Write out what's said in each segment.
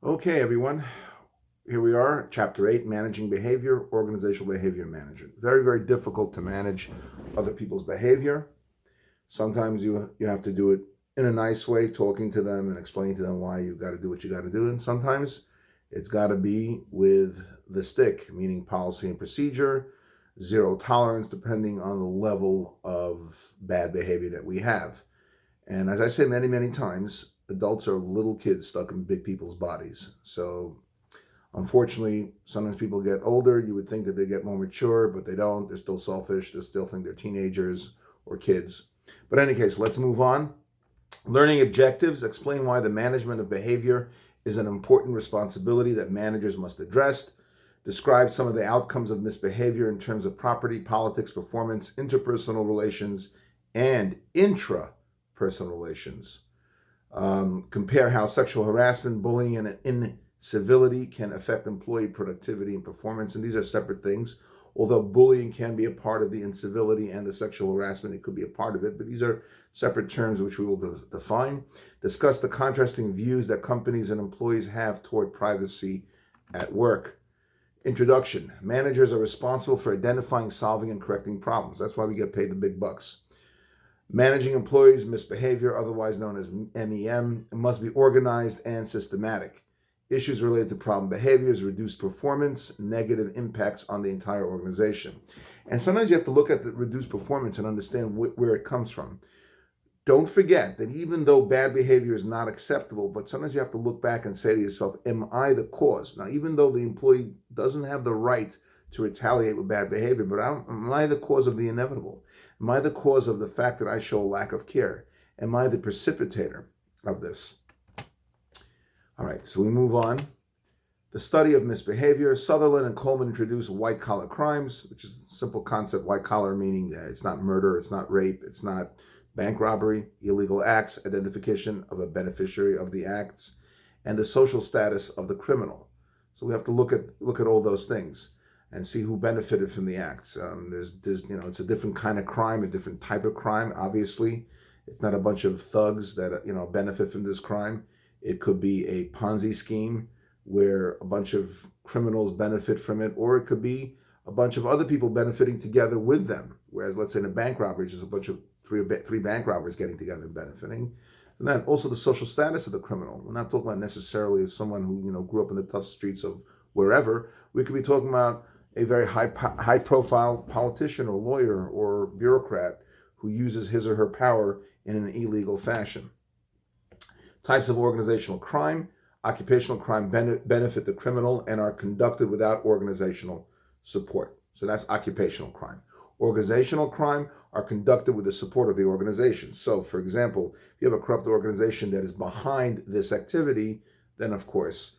Okay, everyone. Here we are, Chapter 8, Managing Behavior, Organizational Behavior Management. Very, very difficult to manage other people's behavior. Sometimes you have to do it in a nice way, talking to them and explaining to them why you got to do what you got to do. And sometimes it's got to be with the stick, meaning policy and procedure, zero tolerance, depending on the level of bad behavior that we have. And as I say many, many times, adults are little kids stuck in big people's bodies. So unfortunately, sometimes people get older. You would think that they get more mature, but they don't. They're still selfish. They still think they're teenagers or kids. But in any case, let's move on. Learning objectives explain why the management of behavior is an important responsibility that managers must address. Describe some of the outcomes of misbehavior in terms of property, politics, performance, interpersonal relations, and intrapersonal relations. Compare how sexual harassment, bullying, and incivility can affect employee productivity and performance. And these are separate things. Although bullying can be a part of the incivility and the sexual harassment, it could be a part of it. But these are separate terms which we will define. Discuss the contrasting views that companies and employees have toward privacy at work. Introduction. Managers are responsible for identifying, solving, and correcting problems. That's why we get paid the big bucks. Managing employees' misbehavior, otherwise known as MEM, must be organized and systematic. Issues related to problem behaviors, reduced performance, negative impacts on the entire organization. And sometimes you have to look at the reduced performance and understand where it comes from. Don't forget that even though bad behavior is not acceptable, but sometimes you have to look back and say to yourself, am I the cause? Now, even though the employee doesn't have the right to retaliate with bad behavior, but am I the cause of the inevitable? Am I the cause of the fact that I show a lack of care? Am I the precipitator of this? All right, so we move on. The study of misbehavior. Sutherland and Coleman introduced white collar crimes, which is a simple concept. White collar meaning it's not murder, it's not rape, it's not bank robbery, illegal acts, identification of a beneficiary of the acts, and the social status of the criminal. So we have to look at all those things and see who benefited from the acts. There's it's a different kind of crime, a different type of crime. Obviously, it's not a bunch of thugs that benefit from this crime. It could be a Ponzi scheme where a bunch of criminals benefit from it, or it could be a bunch of other people benefiting together with them. Whereas, let's say in a bank robbery, just a bunch of three bank robbers getting together and benefiting. And then also the social status of the criminal. We're not talking about necessarily someone who grew up in the tough streets of wherever. We could be talking about a very high profile politician or lawyer or bureaucrat who uses his or her power in an illegal fashion. Types of organizational crime. Occupational crime benefit the criminal and are conducted without organizational support. So that's occupational crime. Organizational crime are conducted with the support of the organization. So, for example, if you have a corrupt organization that is behind this activity, then of course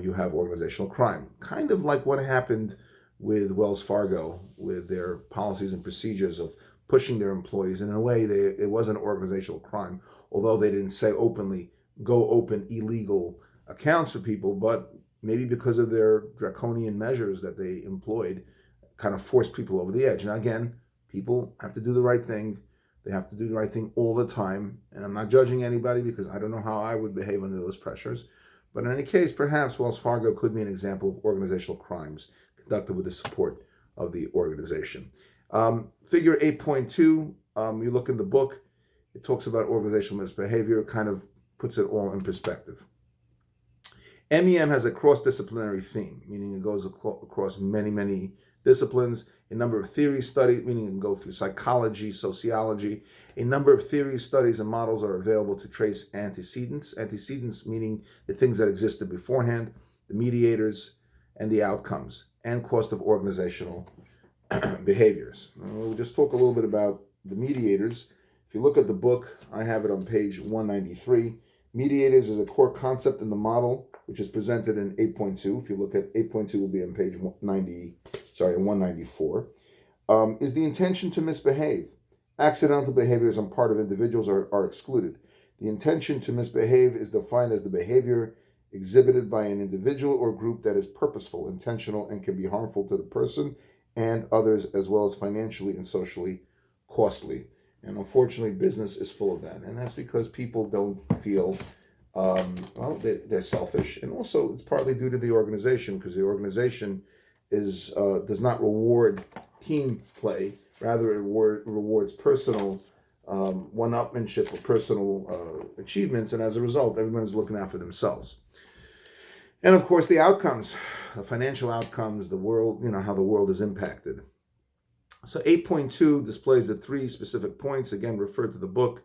you have organizational crime. Kind of like what happened with Wells Fargo, with their policies and procedures of pushing their employees. And in a way, it was an organizational crime, although they didn't say openly, go open illegal accounts for people, but maybe because of their draconian measures that they employed, kind of forced people over the edge. Now, again, people have to do the right thing. They have to do the right thing all the time. And I'm not judging anybody because I don't know how I would behave under those pressures. But in any case, perhaps Wells Fargo could be an example of organizational crimes conducted with the support of the organization. Figure 8.2, you look in the book, it talks about organizational misbehavior, kind of puts it all in perspective. MEM has a cross-disciplinary theme, meaning it goes across many, many disciplines. A number of theory studies, meaning it can go through psychology, sociology. A number of theory studies and models are available to trace antecedents. Antecedents meaning the things that existed beforehand, the mediators, and the outcomes, and cost of organizational behaviors. We'll just talk a little bit about the mediators. If you look at the book, I have it on page 193. Mediators is a core concept in the model, which is presented in 8.2. If you look at 8.2, will be on page 194. Is the intention to misbehave. Accidental behaviors on part of individuals are excluded. The intention to misbehave is defined as the behavior exhibited by an individual or group that is purposeful, intentional, and can be harmful to the person and others, as well as financially and socially costly. And unfortunately, business is full of that. And that's because people don't feel Well, they're selfish, and also it's partly due to the organization, because the organization does not reward team play. Rather, it rewards personal one-upmanship or personal achievements, and as a result, everyone's looking out for themselves. And of course, the outcomes, the financial outcomes, the world, how the world is impacted. So 8.2 displays the 3 specific points, again, referred to the book.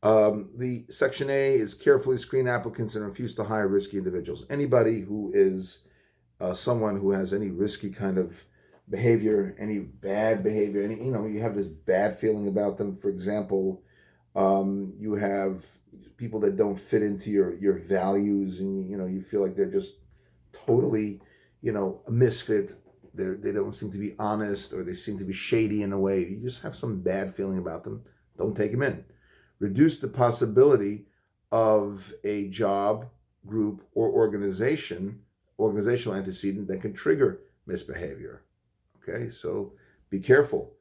The Section A is carefully screen applicants and refuse to hire risky individuals. Anybody who is someone who has any risky kind of behavior, any bad behavior, you have this bad feeling about them. For example, you have people that don't fit into your values, and you feel like they're just totally, a misfit. They don't seem to be honest, or they seem to be shady in a way. You just have some bad feeling about them. Don't take them in. Reduce the possibility of a job, group, or organizational antecedent that can trigger misbehavior. Okay, so be careful.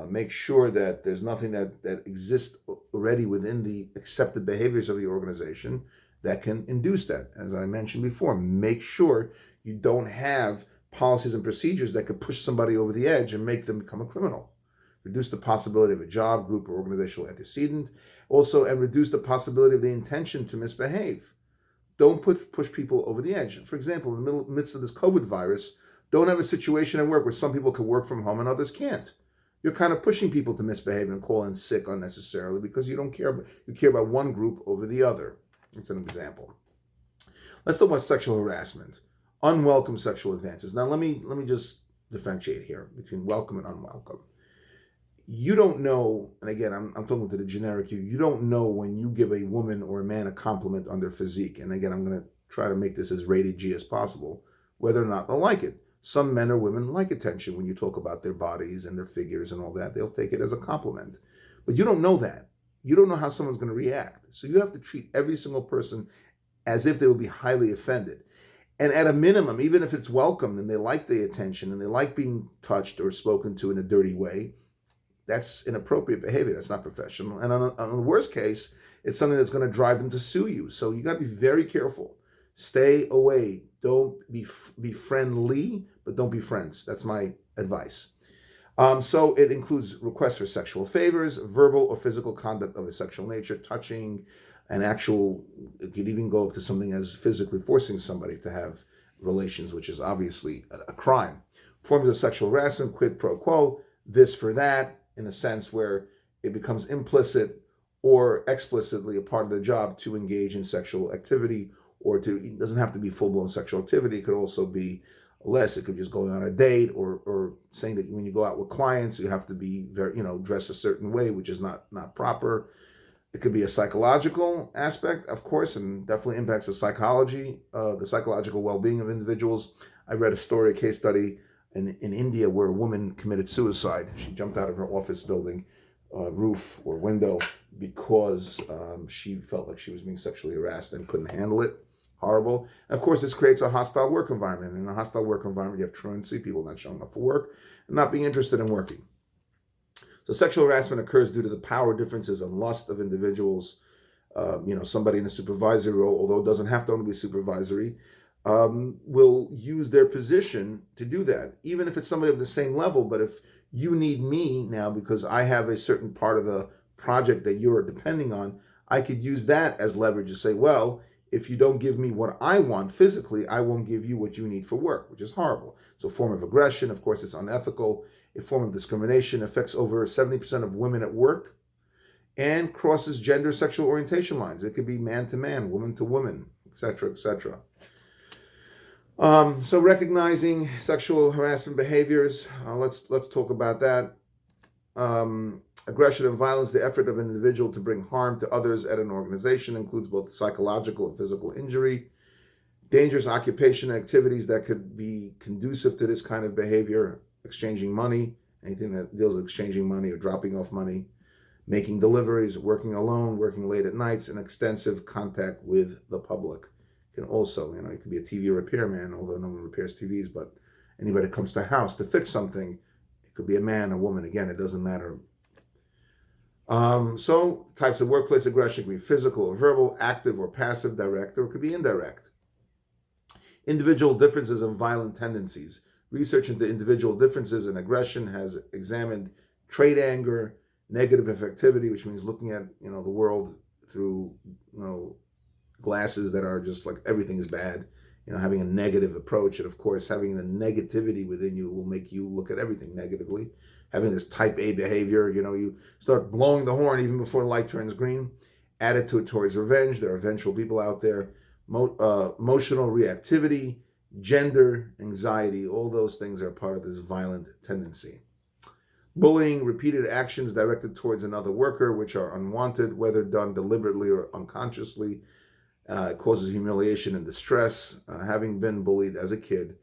Make sure that there's nothing that exists already within the accepted behaviors of the organization that can induce that. As I mentioned before, make sure you don't have policies and procedures that could push somebody over the edge and make them become a criminal. Reduce the possibility of a job, group, or organizational antecedent. Also, and reduce the possibility of the intention to misbehave. Don't push people over the edge. For example, in the midst of this COVID virus, don't have a situation at work where some people can work from home and others can't. You're kind of pushing people to misbehave and call in sick unnecessarily because you don't care. You care about one group over the other. That's an example. Let's talk about sexual harassment. Unwelcome sexual advances. Now, let me just differentiate here between welcome and unwelcome. You don't know, and again, I'm talking to the generic you don't know when you give a woman or a man a compliment on their physique. And again, I'm going to try to make this as rated G as possible, whether or not they'll like it. Some men or women like attention when you talk about their bodies and their figures and all that. They'll take it as a compliment. But you don't know that. You don't know how someone's going to react. So you have to treat every single person as if they would be highly offended. And at a minimum, even if it's welcomed and they like the attention and they like being touched or spoken to in a dirty way, that's inappropriate behavior. That's not professional. And on the worst case, it's something that's going to drive them to sue you. So you got to be very careful. Stay away. Don't be friendly, but don't be friends. That's my advice. So it includes requests for sexual favors, verbal or physical conduct of a sexual nature, touching, and it could even go up to something as physically forcing somebody to have relations, which is obviously a crime. Forms of sexual harassment, quid pro quo, this for that, in a sense where it becomes implicit or explicitly a part of the job to engage in sexual activity, it doesn't have to be full-blown sexual activity. It could also be less. It could just going on a date or saying that when you go out with clients, you have to be very, dress a certain way, which is not proper. It could be a psychological aspect, of course, and definitely impacts the psychological well-being of individuals. I read a case study in India where a woman committed suicide. She jumped out of her office building roof or window because she felt like she was being sexually harassed and couldn't handle it. Horrible. And of course, this creates a hostile work environment. In a hostile work environment, you have truancy, people not showing up for work, and not being interested in working. So sexual harassment occurs due to the power differences and lust of individuals. Somebody in a supervisory role, although it doesn't have to only be supervisory, will use their position to do that, even if it's somebody of the same level. But if you need me now because I have a certain part of the project that you're depending on, I could use that as leverage to say, well, if you don't give me what I want physically, I won't give you what you need for work, which is horrible. It's a form of aggression. Of course, it's unethical. A form of discrimination, affects over 70% of women at work, and crosses gender sexual orientation lines. It could be man to man, woman to woman, etc., etc. So recognizing sexual harassment behaviors, let's talk about that. Aggression and violence, the effort of an individual to bring harm to others at an organization, includes both psychological and physical injury. Dangerous occupation activities that could be conducive to this kind of behavior: exchanging money, anything that deals with exchanging money or dropping off money, making deliveries, working alone, working late at nights, and extensive contact with the public. Can also, it could be a TV repairman, although no one repairs TVs, but anybody that comes to a house to fix something, it could be a man, a woman, again, it doesn't matter. So types of workplace aggression can be physical or verbal, active or passive, direct, or it could be indirect. Individual differences and violent tendencies. Research into individual differences and aggression has examined trait anger, negative affectivity, which means looking at the world through glasses that are just like everything is bad, having a negative approach. And of course, having the negativity within you will make you look at everything negatively. Having this type A behavior, you start blowing the horn even before the light turns green. Attitude towards revenge. There are vengeful people out there. Emotional reactivity, gender, anxiety, all those things are part of this violent tendency. Bullying, repeated actions directed towards another worker, which are unwanted, whether done deliberately or unconsciously, causes humiliation and distress. Having been bullied as a kid,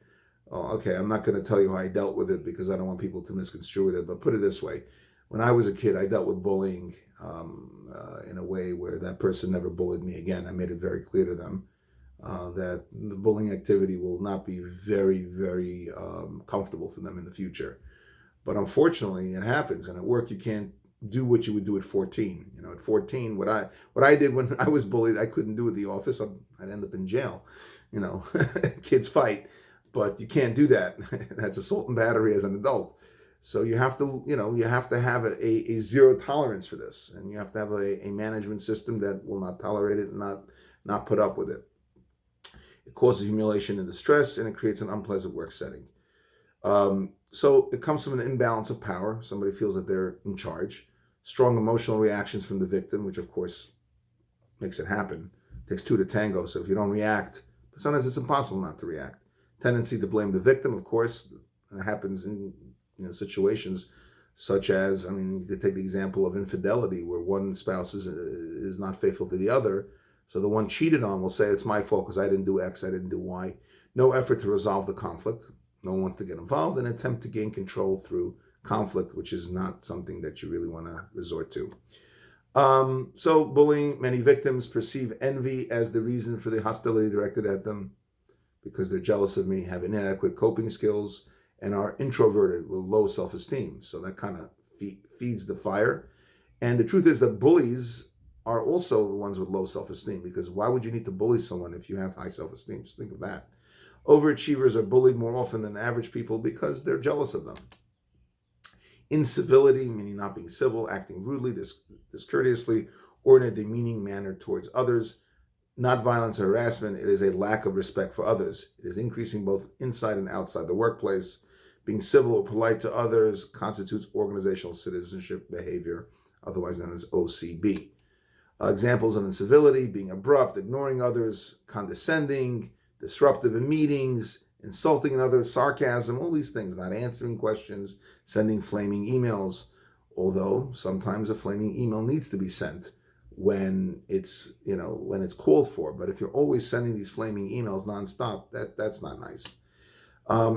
okay, I'm not going to tell you how I dealt with it because I don't want people to misconstrue it, but put it this way. When I was a kid, I dealt with bullying in a way where that person never bullied me again. I made it very clear to them that the bullying activity will not be very, very comfortable for them in the future. But unfortunately, it happens. And at work, you can't do what you would do at 14. At 14, what I did when I was bullied, I couldn't do at the office. I'd end up in jail. Kids fight, but you can't do that. That's assault and battery as an adult. So you have to have a zero tolerance for this, and you have to have a management system that will not tolerate it and not put up with it. It causes humiliation and distress, and it creates an unpleasant work setting. So it comes from an imbalance of power. Somebody feels that they're in charge. Strong emotional reactions from the victim, which of course makes it happen. It takes two to tango. So if you don't react, but sometimes it's impossible not to react. Tendency to blame the victim, of course, happens in situations such as, you could take the example of infidelity, where one spouse is not faithful to the other. So the one cheated on will say, it's my fault because I didn't do X, I didn't do Y. No effort to resolve the conflict. No one wants to get involved, and attempt to gain control through conflict, which is not something that you really want to resort to. So bullying, many victims perceive envy as the reason for the hostility directed at them because they're jealous of me, have inadequate coping skills, and are introverted with low self-esteem. So that kind of feeds the fire. And the truth is that bullies are also the ones with low self-esteem, because why would you need to bully someone if you have high self-esteem? Just think of that. Overachievers are bullied more often than average people because they're jealous of them. Incivility, meaning not being civil, acting rudely, discourteously, or in a demeaning manner towards others. Not violence or harassment, it is a lack of respect for others. It is increasing both inside and outside the workplace. Being civil or polite to others constitutes organizational citizenship behavior, otherwise known as OCB. Examples of incivility: being abrupt, ignoring others, condescending, disruptive in meetings, insulting another, sarcasm, all these things, not answering questions, sending flaming emails, although sometimes a flaming email needs to be sent when it's called for. But if you're always sending these flaming emails nonstop, that's not nice.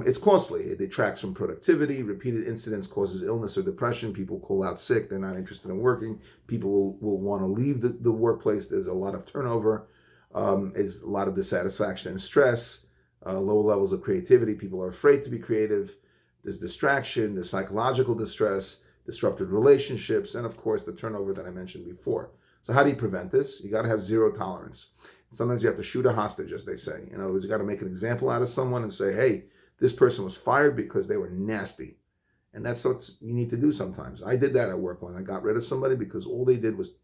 It's costly. It detracts from productivity. Repeated incidents causes illness or depression. People call out sick. They're not interested in working. People will want to leave the workplace. There's a lot of turnover. Is a lot of dissatisfaction and stress, low levels of creativity. People are afraid to be creative. There's distraction, there's psychological distress, disrupted relationships, and of course the turnover that I mentioned before. So how do you prevent this? You got to have zero tolerance. Sometimes you have to shoot a hostage, as they say. In other words, you got to make an example out of someone and say, hey, this person was fired because they were nasty. And that's what you need to do sometimes. I did that at work when I got rid of somebody because all they did was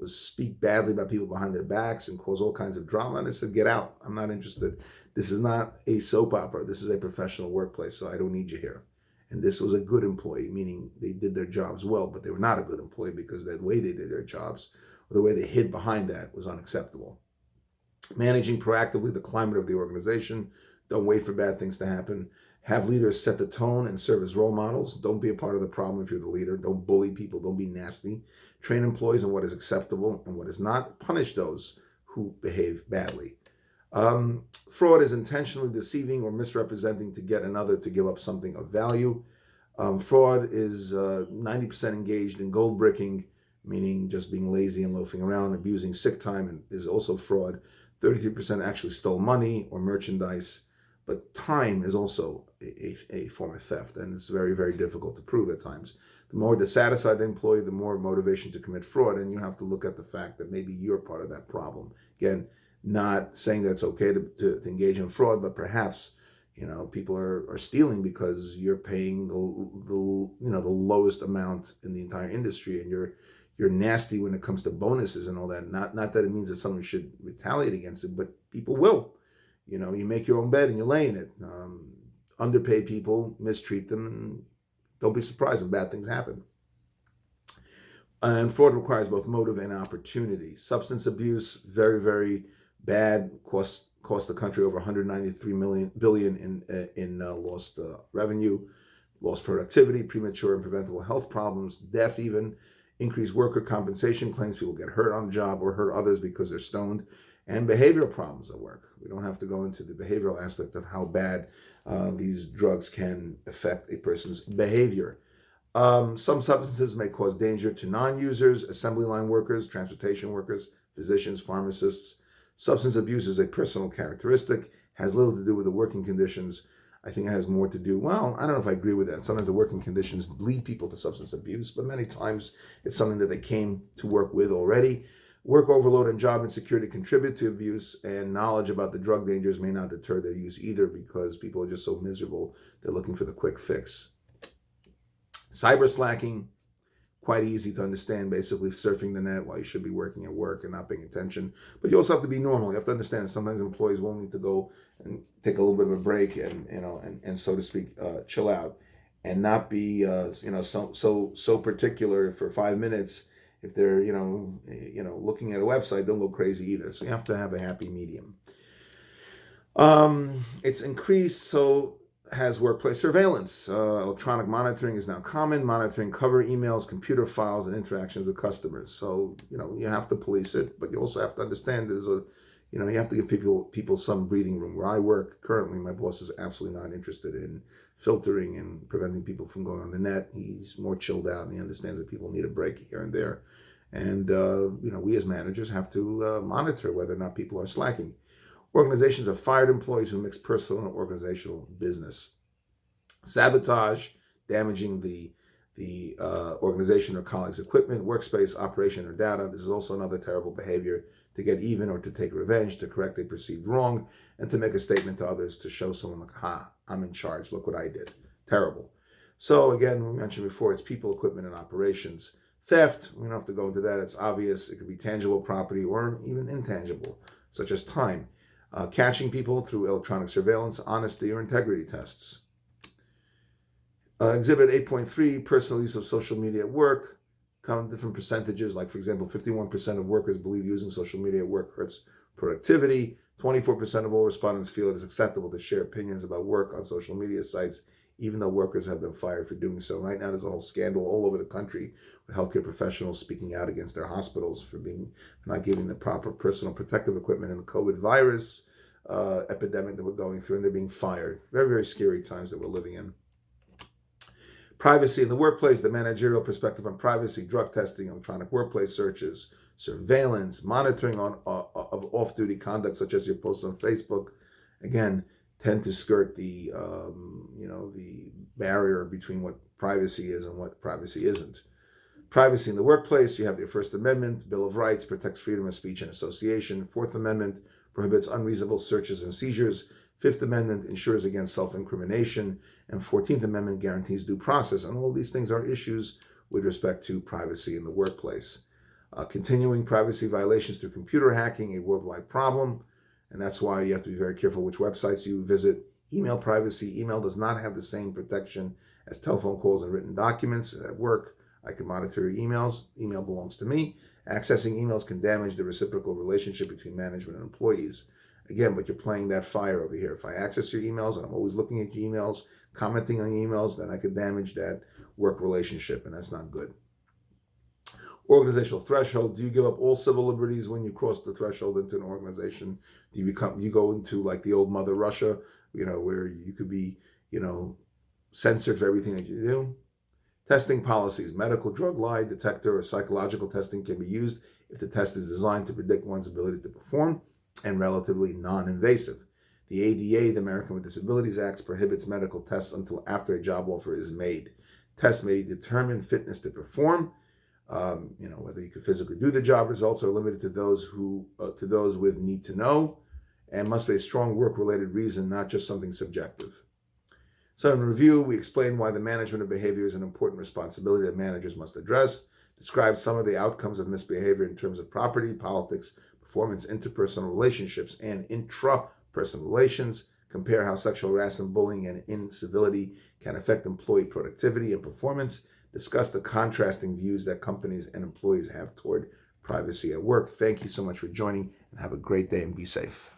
speak badly about people behind their backs and cause all kinds of drama. And I said, get out. I'm not interested. This is not a soap opera. This is a professional workplace, so I don't need you here. And this was a good employee, meaning they did their jobs well, but they were not a good employee because the way they did their jobs, or the way they hid behind that, was unacceptable. Managing proactively the climate of the organization. Don't wait for bad things to happen. Have leaders set the tone and serve as role models. Don't be a part of the problem if you're the leader. Don't bully people. Don't be nasty. Train employees on what is acceptable and what is not. Punish those who behave badly. Fraud is intentionally deceiving or misrepresenting to get another to give up something of value. Fraud is 90% engaged in gold bricking, meaning just being lazy and loafing around. Abusing sick time is also fraud. 33% actually stole money or merchandise. But time is also a form of theft, and it's very, very difficult to prove at times. The more dissatisfied the employee, the more motivation to commit fraud, and you have to look at the fact that maybe you're part of that problem. Again, not saying that it's okay to engage in fraud, but perhaps people are stealing because you're paying the lowest amount in the entire industry, and you're nasty when it comes to bonuses and all that. Not that it means that someone should retaliate against it, but people will. You make your own bed and you lay in it. Underpay people, mistreat them, and don't be surprised when bad things happen. And fraud requires both motive and opportunity. Substance abuse, very, very bad. Cost the country over 193 billion in lost revenue, lost productivity, premature and preventable health problems, death even, increased worker compensation claims, people get hurt on the job or hurt others because they're stoned, and behavioral problems at work. We don't have to go into the behavioral aspect of how bad these drugs can affect a person's behavior. Some substances may cause danger to non-users, assembly line workers, transportation workers, physicians, pharmacists. Substance abuse is a personal characteristic, has little to do with the working conditions. I think it has more to do, well, I don't know if I agree with that. Sometimes the working conditions lead people to substance abuse, but many times it's something that they came to work with already. Work overload and job insecurity contribute to abuse, and knowledge about the drug dangers may not deter their use either, because people are just so miserable, they're looking for the quick fix. Cyber slacking, quite easy to understand, basically surfing the net while you should be working at work and not paying attention. But you also have to be normal. You have to understand that sometimes employees will need to go and take a little bit of a break and so to speak, chill out, and not be so particular for 5 minutes. If they're looking at a website, don't go crazy either. So you have to have a happy medium. It's increased, so has workplace surveillance. Electronic monitoring is now common, monitoring cover emails, computer files, and interactions with customers. So, you have to police it, but you also have to understand you have to give people some breathing room. Where I work currently, my boss is absolutely not interested in filtering and preventing people from going on the net. He's more chilled out, and he understands that people need a break here and there. And, we as managers have to monitor whether or not people are slacking. Organizations have fired employees who mix personal and organizational business. Sabotage, damaging the organization or colleagues' equipment, workspace, operation, or data. This is also another terrible behavior, to get even or to take revenge, to correct a perceived wrong, and to make a statement to others to show someone like, I'm in charge, look what I did. Terrible. So again, we mentioned before, it's people, equipment, and operations. Theft, we don't have to go into that. It's obvious. It could be tangible property or even intangible, such as time. Catching people through electronic surveillance, honesty, or integrity tests. Exhibit 8.3, personal use of social media at work. Come different percentages, like for example, 51% of workers believe using social media at work hurts productivity. 24% of all respondents feel it is acceptable to share opinions about work on social media sites, even though workers have been fired for doing so. Right now, there's a whole scandal all over the country with healthcare professionals speaking out against their hospitals for not giving the proper personal protective equipment in the COVID virus epidemic that we're going through, and they're being fired. Very, very scary times that we're living in. Privacy in the workplace, the managerial perspective on privacy, drug testing, electronic workplace searches, surveillance, monitoring of off-duty conduct, such as your posts on Facebook, again, tend to skirt the barrier between what privacy is and what privacy isn't. Privacy in the workplace, you have your First Amendment, Bill of Rights protects freedom of speech and association. Fourth Amendment prohibits unreasonable searches and seizures. Fifth Amendment ensures against self-incrimination. And 14th Amendment guarantees due process. And all these things are issues with respect to privacy in the workplace. Continuing privacy violations through computer hacking, a worldwide problem. And that's why you have to be very careful which websites you visit. Email privacy. Email does not have the same protection as telephone calls and written documents. At work, I can monitor your emails. Email belongs to me. Accessing emails can damage the reciprocal relationship between management and employees. Again, but you're playing that fire over here. If I access your emails and I'm always looking at your emails, commenting on your emails, then I could damage that work relationship, and that's not good. Organizational threshold. Do you give up all civil liberties when you cross the threshold into an organization? Do you go into like the old Mother Russia, where you could be, censored for everything that you do? Testing policies. Medical drug lie detector or psychological testing can be used if the test is designed to predict one's ability to perform and relatively non-invasive. The ADA, the American with Disabilities Act, prohibits medical tests until after a job offer is made. Tests may determine fitness to perform. Whether you can physically do the job. Results are limited to those with need to know, and must be a strong work-related reason, not just something subjective. So in review, we explain why the management of behavior is an important responsibility that managers must address, describe some of the outcomes of misbehavior in terms of property, politics, performance, interpersonal relationships, and intrapersonal relations, compare how sexual harassment, bullying, and incivility can affect employee productivity and performance, discuss the contrasting views that companies and employees have toward privacy at work. Thank you so much for joining, and have a great day and be safe.